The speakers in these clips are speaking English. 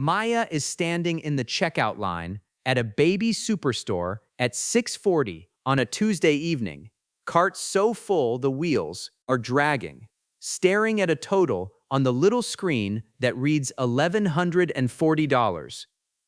Maya is standing in the checkout line at a baby superstore at 6:40 on a Tuesday evening, cart so full the wheels are dragging, staring at a total on the little screen that reads $1,140.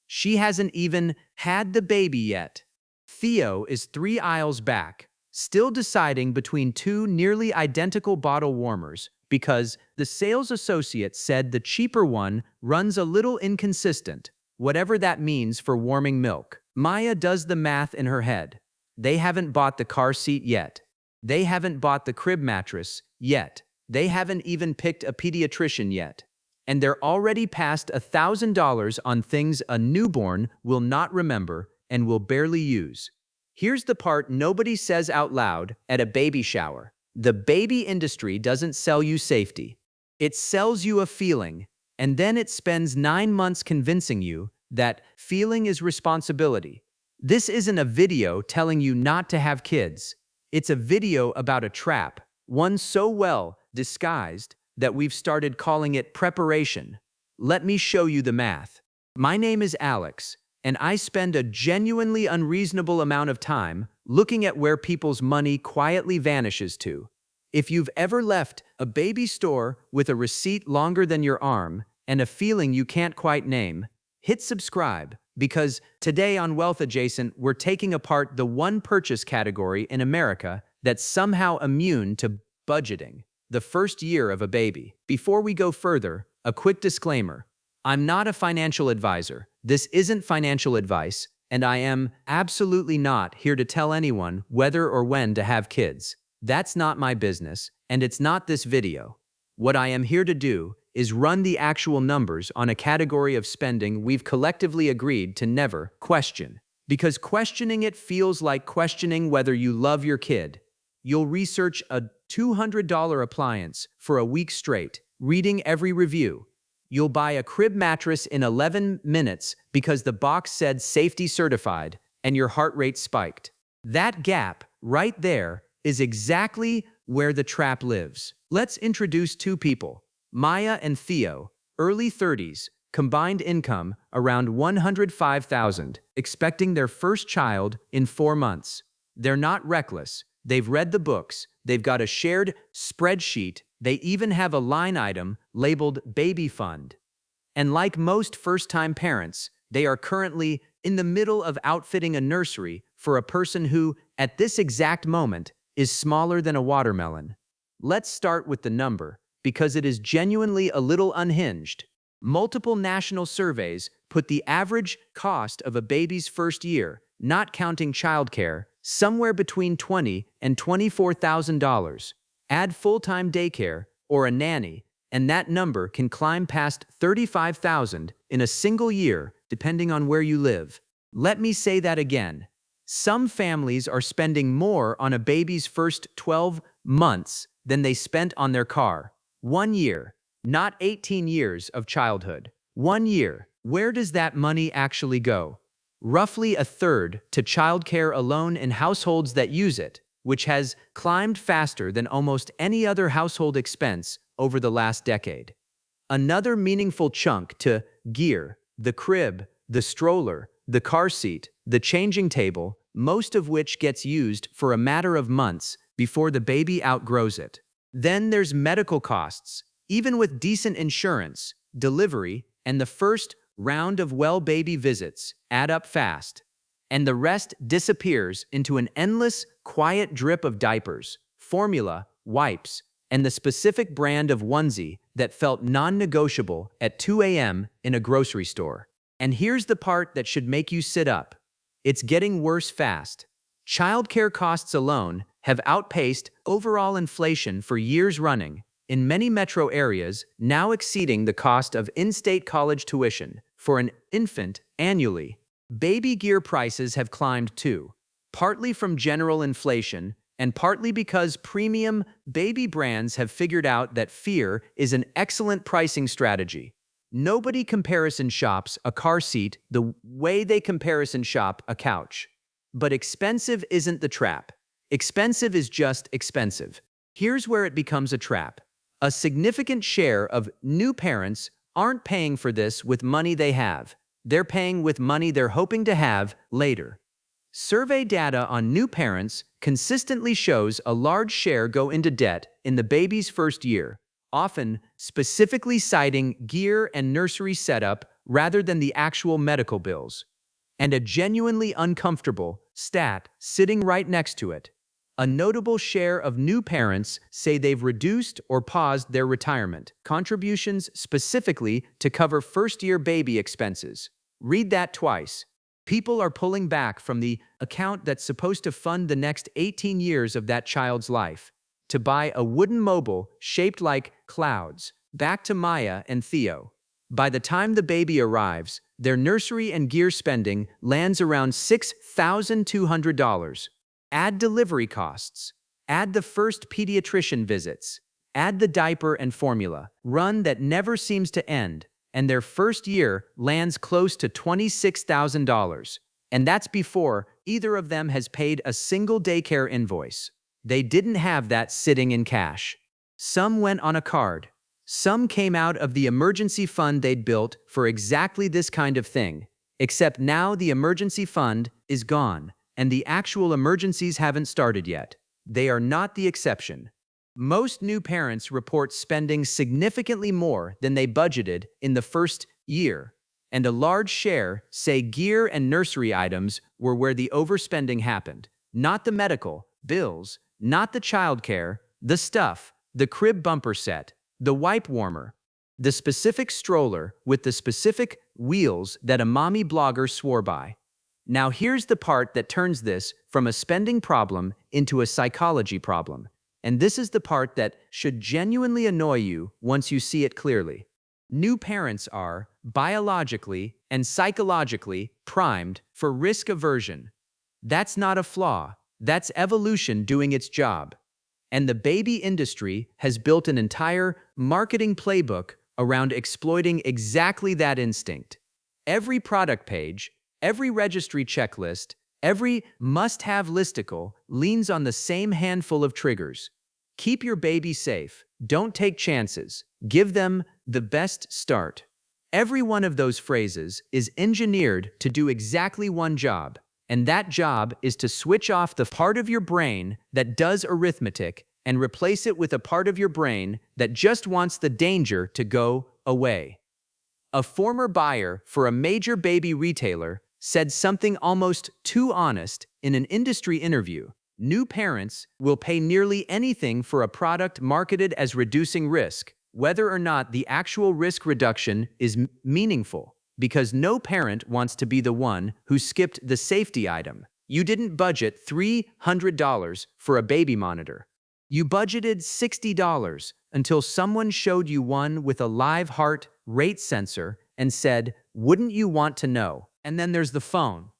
She hasn't even had the baby yet. Theo is 3 aisles back, still deciding between two nearly identical bottle warmers because the sales associate said the cheaper one runs a little inconsistent, whatever that means for warming milk. Maya does the math in her head. They haven't bought the car seat yet. They haven't bought the crib mattress yet. They haven't even picked a pediatrician yet. And they're already past $1,000 on things a newborn will not remember and will barely use. Here's the part nobody says out loud at a baby shower. The baby industry doesn't sell you safety. It sells you a feeling, and then it spends 9 months convincing you that feeling is responsibility. This isn't a video telling you not to have kids. It's a video about a trap, one so well disguised that we've started calling it preparation. Let me show you the math. My name is Alex, and I spend a genuinely unreasonable amount of time looking at where people's money quietly vanishes to. If you've ever left a baby store with a receipt longer than your arm and a feeling you can't quite name, hit subscribe, because today on Wealth Adjacent, we're taking apart the one purchase category in America that's somehow immune to budgeting: the first year of a baby. Before we go further, a quick disclaimer. I'm not a financial advisor. This isn't financial advice, and I am absolutely not here to tell anyone whether or when to have kids. That's not my business, and it's not this video. What I am here to do is run the actual numbers on a category of spending we've collectively agreed to never question. Because questioning it feels like questioning whether you love your kid. You'll research a $200 appliance for a week straight, reading every review. You'll buy a crib mattress in 11 minutes because the box said safety certified, and your heart rate spiked. That gap right there is exactly where the trap lives. Let's introduce two people, Maya and Theo, early 30s, combined income around $105,000, expecting their first child in 4 months. They're not reckless. They've read the books. They've got a shared spreadsheet. They even have a line item labeled baby fund. And like most first-time parents, they are currently in the middle of outfitting a nursery for a person who, at this exact moment, is smaller than a watermelon. Let's start with the number, because it is genuinely a little unhinged. Multiple national surveys put the average cost of a baby's first year, not counting childcare, somewhere between $20,000 and $24,000. Add full-time daycare or a nanny, and that number can climb past $35,000 in a single year, depending on where you live. Let me say that again. Some families are spending more on a baby's first 12 months than they spent on their car. 1 year, not 18 years of childhood. 1 year. Where does that money actually go? Roughly a third to childcare alone in households that use it, which has climbed faster than almost any other household expense over the last decade. Another meaningful chunk to gear, the crib, the stroller, the car seat, the changing table, most of which gets used for a matter of months before the baby outgrows it. Then there's medical costs. Even with decent insurance, delivery, and the first round of well-baby visits add up fast. And the rest disappears into an endless, quiet drip of diapers, formula, wipes, and the specific brand of onesie that felt non-negotiable at 2 a.m. in a grocery store. And here's the part that should make you sit up. It's getting worse fast. Childcare costs alone have outpaced overall inflation for years running, in many metro areas now exceeding the cost of in-state college tuition for an infant annually. Baby gear prices have climbed too, partly from general inflation and partly because premium baby brands have figured out that fear is an excellent pricing strategy. Nobody comparison shops a car seat the way they comparison shop a couch. But expensive isn't the trap. Expensive is just expensive. Here's where it becomes a trap. A significant share of new parents aren't paying for this with money they have. They're paying with money they're hoping to have later. Survey data on new parents consistently shows a large share go into debt in the baby's first year, often specifically citing gear and nursery setup rather than the actual medical bills. And a genuinely uncomfortable stat sitting right next to it. A notable share of new parents say they've reduced or paused their retirement contributions specifically to cover first-year baby expenses. Read that twice. People are pulling back from the account that's supposed to fund the next 18 years of that child's life to buy a wooden mobile shaped like clouds. Back to Maya and Theo. By the time the baby arrives, their nursery and gear spending lands around $6,200. Add delivery costs. Add the first pediatrician visits. Add the diaper and formula run that never seems to end, and their first year lands close to $26,000. And that's before either of them has paid a single daycare invoice. They didn't have that sitting in cash. Some went on a card. Some came out of the emergency fund they'd built for exactly this kind of thing, except now the emergency fund is gone, and the actual emergencies haven't started yet. They are not the exception. Most new parents report spending significantly more than they budgeted in the first year, and a large share say gear and nursery items were where the overspending happened. Not the medical bills, not the childcare, the stuff, the crib bumper set, the wipe warmer, the specific stroller with the specific wheels that a mommy blogger swore by. Now here's the part that turns this from a spending problem into a psychology problem. And this is the part that should genuinely annoy you once you see it clearly. New parents are biologically and psychologically primed for risk aversion. That's not a flaw. That's evolution doing its job. And the baby industry has built an entire marketing playbook around exploiting exactly that instinct. Every product page, every registry checklist, every must-have listicle leans on the same handful of triggers. Keep your baby safe. Don't take chances. Give them the best start. Every one of those phrases is engineered to do exactly one job, and that job is to switch off the part of your brain that does arithmetic and replace it with a part of your brain that just wants the danger to go away. A former buyer for a major baby retailer said something almost too honest in an industry interview. New parents will pay nearly anything for a product marketed as reducing risk, whether or not the actual risk reduction is meaningful, because no parent wants to be the one who skipped the safety item. You didn't budget $300 for a baby monitor. You budgeted $60 until someone showed you one with a live heart rate sensor and said, "Wouldn't you want to know?" And then there's the phone.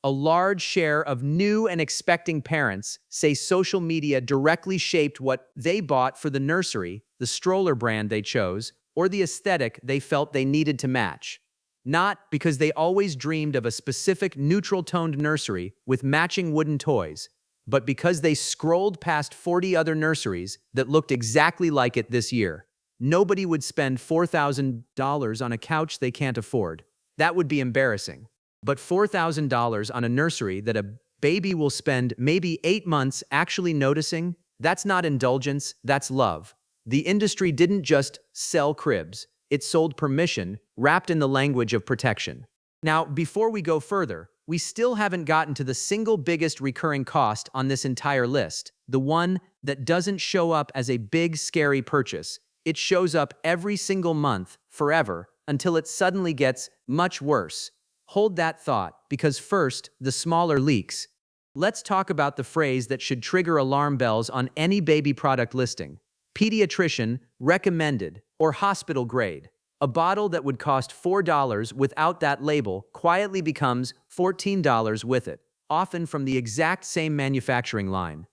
A large share of new and expecting parents say social media directly shaped what they bought for the nursery, the stroller brand they chose, or the aesthetic they felt they needed to match. Not because they always dreamed of a specific neutral-toned nursery with matching wooden toys, but because they scrolled past 40 other nurseries that looked exactly like it this year. Nobody would spend $4,000 on a couch they can't afford. That would be embarrassing. But $4,000 on a nursery that a baby will spend maybe 8 months actually noticing, that's not indulgence, that's love. The industry didn't just sell cribs, it sold permission wrapped in the language of protection. Now, before we go further, we still haven't gotten to the single biggest recurring cost on this entire list, the one that doesn't show up as a big, scary purchase. It shows up every single month, forever, until it suddenly gets much worse. Hold that thought, because first, the smaller leaks. Let's talk about the phrase that should trigger alarm bells on any baby product listing. Pediatrician, recommended, or hospital grade. A bottle that would cost $4 without that label quietly becomes $14 with it, often from the exact same manufacturing line.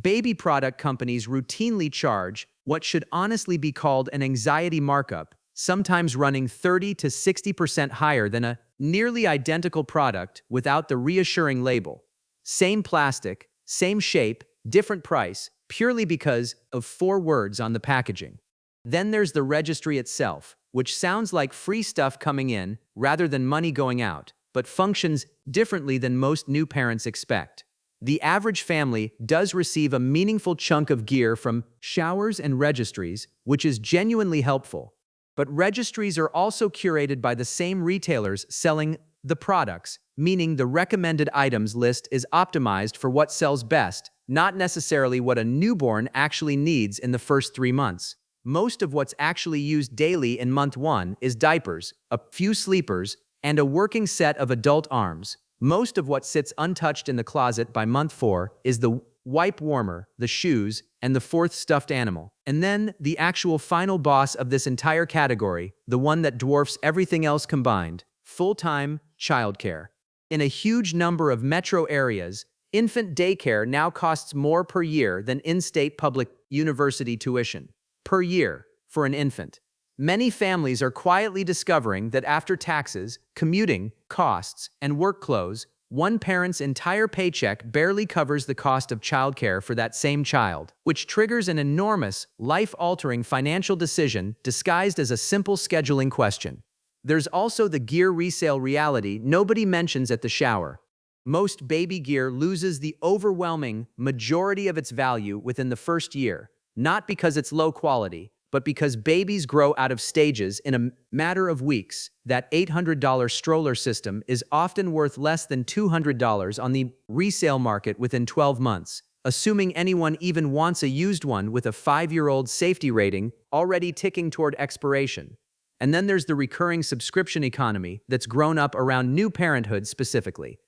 Baby product companies routinely charge what should honestly be called an anxiety markup, sometimes running 30 to 60% higher than a nearly identical product without the reassuring label. Same plastic, same shape, different price, purely because of 4 words on the packaging. Then there's the registry itself, which sounds like free stuff coming in rather than money going out, but functions differently than most new parents expect. The average family does receive a meaningful chunk of gear from showers and registries, which is genuinely helpful. But registries are also curated by the same retailers selling the products, meaning the recommended items list is optimized for what sells best, not necessarily what a newborn actually needs in the first 3 months. Most of what's actually used daily in month 1 is diapers, a few sleepers, and a working set of adult arms. Most of what sits untouched in the closet by month 4 is the wipe warmer, the shoes, and the 4th stuffed animal. And then the actual final boss of this entire category, the one that dwarfs everything else combined, full-time childcare. In a huge number of metro areas, infant daycare now costs more per year than in-state public university tuition. Per year, for an infant. Many families are quietly discovering that after taxes, commuting, costs, and work clothes, one parent's entire paycheck barely covers the cost of childcare for that same child, which triggers an enormous, life-altering financial decision disguised as a simple scheduling question. There's also the gear resale reality nobody mentions at the shower. Most baby gear loses the overwhelming majority of its value within the first year, not because it's low quality, but because babies grow out of stages in a matter of weeks. That $800 stroller system is often worth less than $200 on the resale market within 12 months, assuming anyone even wants a used one with a 5-year-old safety rating already ticking toward expiration. And then there's the recurring subscription economy that's grown up around new parenthood specifically.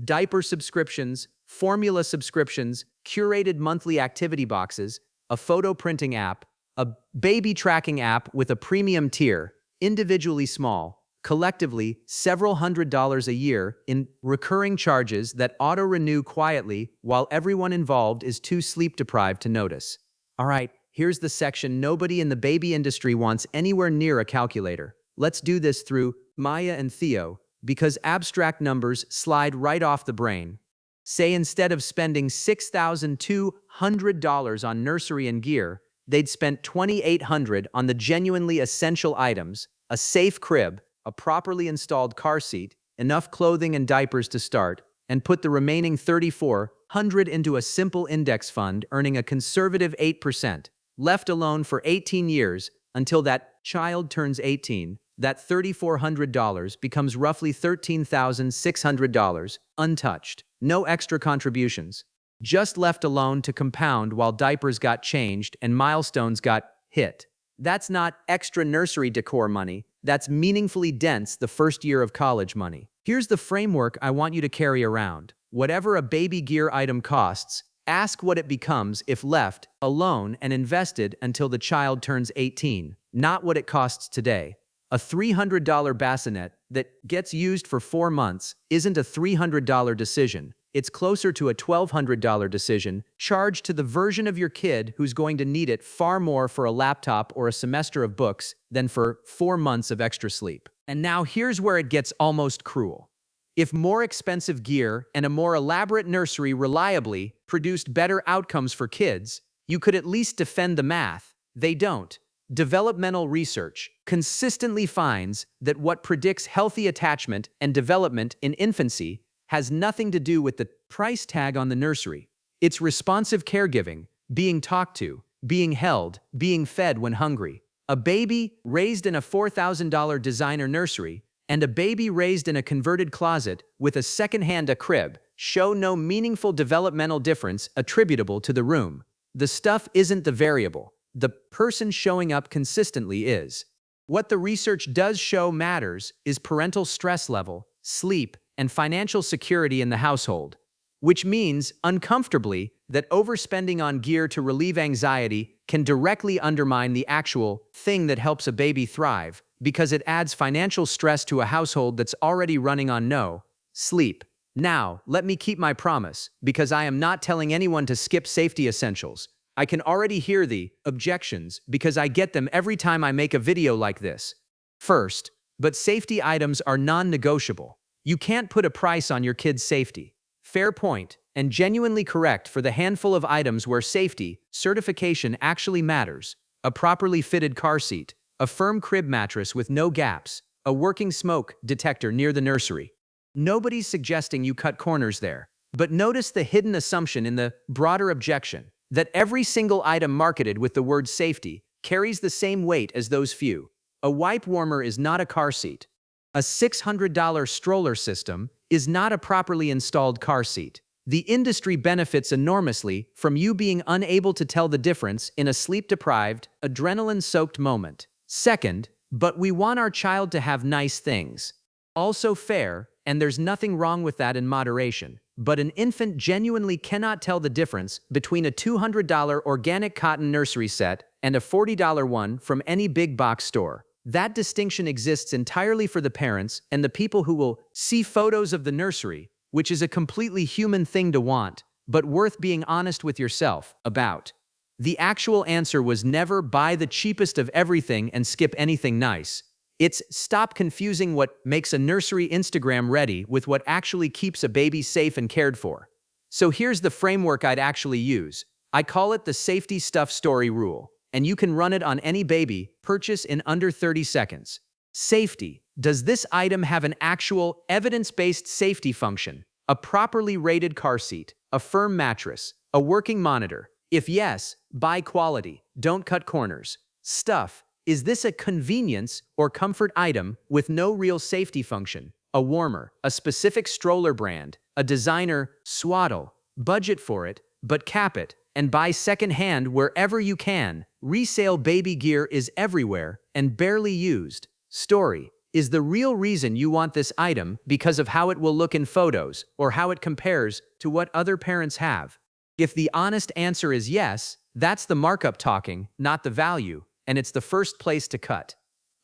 Diaper subscriptions, formula subscriptions, curated monthly activity boxes, a photo printing app, a baby tracking app with a premium tier, individually small, collectively several $100s a year in recurring charges that auto-renew quietly while everyone involved is too sleep-deprived to notice. All right, here's the section nobody in the baby industry wants anywhere near a calculator. Let's do this through Maya and Theo, because abstract numbers slide right off the brain. Say instead of spending $6,200 on nursery and gear, they'd spent $2,800 on the genuinely essential items, a safe crib, a properly installed car seat, enough clothing and diapers to start, and put the remaining $3,400 into a simple index fund earning a conservative 8%, left alone for 18 years until that child turns 18. That $3,400 becomes roughly $13,600, untouched, no extra contributions. Just left alone to compound while diapers got changed and milestones got hit. That's not extra nursery decor money, that's meaningfully dense the first year of college money. Here's the framework I want you to carry around. Whatever a baby gear item costs, ask what it becomes if left alone and invested until the child turns 18, not what it costs today. A $300 bassinet that gets used for 4 months isn't a $300 decision. It's closer to a $1,200 decision charged to the version of your kid who's going to need it far more for a laptop or a semester of books than for 4 months of extra sleep. And now here's where it gets almost cruel. If more expensive gear and a more elaborate nursery reliably produced better outcomes for kids, you could at least defend the math. They don't. Developmental research consistently finds that what predicts healthy attachment and development in infancy has nothing to do with the price tag on the nursery. It's responsive caregiving, being talked to, being held, being fed when hungry. A baby raised in a $4,000 designer nursery and a baby raised in a converted closet with a second-hand crib show no meaningful developmental difference attributable to the room. The stuff isn't the variable. The person showing up consistently is. What the research does show matters is parental stress level, sleep, and financial security in the household, which means, uncomfortably, that overspending on gear to relieve anxiety can directly undermine the actual thing that helps a baby thrive, because it adds financial stress to a household that's already running on no sleep. Now, let me keep my promise, because I am not telling anyone to skip safety essentials. I can already hear the objections because I get them every time I make a video like this. First, but safety items are non-negotiable. You can't put a price on your kid's safety. Fair point, and genuinely correct for the handful of items where safety, certification actually matters. A properly fitted car seat, a firm crib mattress with no gaps, a working smoke detector near the nursery. Nobody's suggesting you cut corners there. But notice the hidden assumption in the broader objection that every single item marketed with the word safety carries the same weight as those few. A wipe warmer is not a car seat. A $600 stroller system is not a properly installed car seat. The industry benefits enormously from you being unable to tell the difference in a sleep-deprived, adrenaline-soaked moment. Second, but we want our child to have nice things. Also fair, and there's nothing wrong with that in moderation. But an infant genuinely cannot tell the difference between a $200 organic cotton nursery set and a $40 one from any big box store. That distinction exists entirely for the parents and the people who will see photos of the nursery, which is a completely human thing to want, but worth being honest with yourself about. The actual answer was never buy the cheapest of everything and skip anything nice. It's stop confusing what makes a nursery Instagram ready with what actually keeps a baby safe and cared for. So here's the framework I'd actually use. I call it the safety stuff story rule, and you can run it on any baby purchase in under 30 seconds. Safety. Does this item have an actual evidence-based safety function? A properly rated car seat, a firm mattress, a working monitor? If yes, buy quality. Don't cut corners. Stuff. Is this a convenience or comfort item with no real safety function? A warmer, a specific stroller brand, a designer swaddle. Budget for it, but cap it, and buy secondhand wherever you can. Resale baby gear is everywhere and barely used. Story. Is the real reason you want this item because of how it will look in photos or how it compares to what other parents have? If the honest answer is yes, that's the markup talking, not the value. And it's the first place to cut.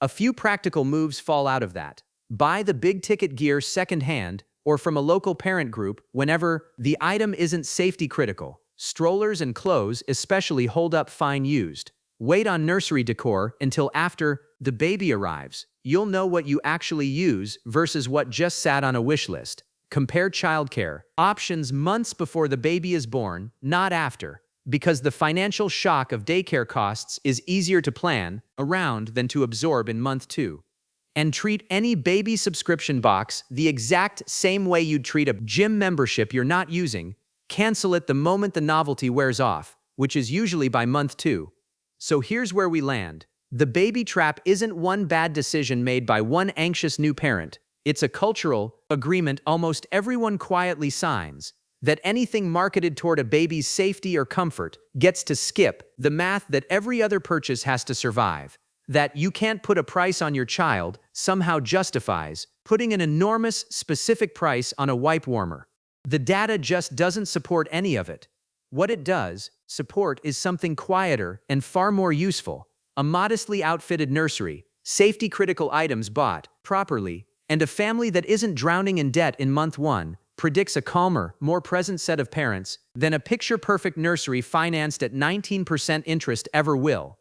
A few practical moves fall out of that. Buy the big-ticket gear secondhand or from a local parent group whenever the item isn't safety critical. Strollers and clothes especially hold up fine used. Wait on nursery decor until after the baby arrives. You'll know what you actually use versus what just sat on a wish list. Compare childcare options months before the baby is born, not after. Because the financial shock of daycare costs is easier to plan around than to absorb in month 2. And treat any baby subscription box the exact same way you'd treat a gym membership you're not using. Cancel it the moment the novelty wears off, which is usually by month 2. So here's where we land. The baby trap isn't one bad decision made by one anxious new parent. It's a cultural agreement almost everyone quietly signs. That anything marketed toward a baby's safety or comfort gets to skip the math that every other purchase has to survive. That you can't put a price on your child somehow justifies putting an enormous specific price on a wipe warmer. The data just doesn't support any of it. What it does support is something quieter and far more useful. A modestly outfitted nursery, safety-critical items bought properly, and a family that isn't drowning in debt in month 1 predicts a calmer, more present set of parents than a picture-perfect nursery financed at 19% interest ever will.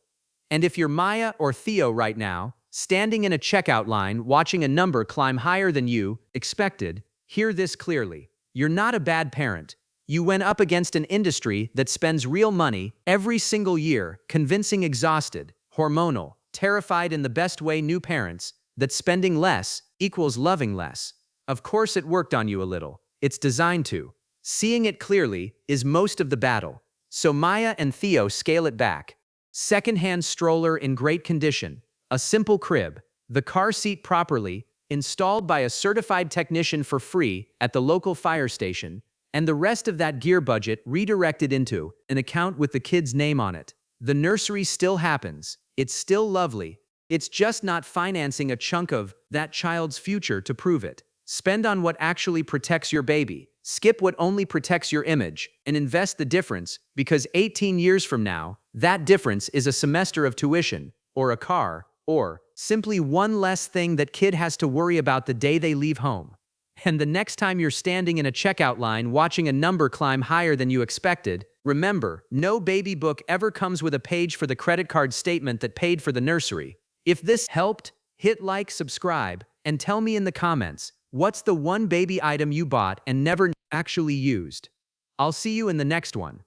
And if you're Maya or Theo right now, standing in a checkout line watching a number climb higher than you expected, hear this clearly. You're not a bad parent. You went up against an industry that spends real money every single year, convincing exhausted, hormonal, terrified in the best way new parents that spending less equals loving less. Of course it worked on you a little. It's designed to. Seeing it clearly is most of the battle. So Maya and Theo scale it back. Secondhand stroller in great condition, a simple crib, the car seat properly, installed by a certified technician for free at the local fire station, and the rest of that gear budget redirected into an account with the kid's name on it. The nursery still happens. It's still lovely. It's just not financing a chunk of that child's future to prove it. Spend on what actually protects your baby. Skip what only protects your image, and invest the difference, because 18 years from now, that difference is a semester of tuition, or a car, or simply one less thing that kid has to worry about the day they leave home. And the next time you're standing in a checkout line watching a number climb higher than you expected, remember, no baby book ever comes with a page for the credit card statement that paid for the nursery. If this helped, hit like, subscribe, and tell me in the comments, what's the one baby item you bought and never actually used? I'll see you in the next one.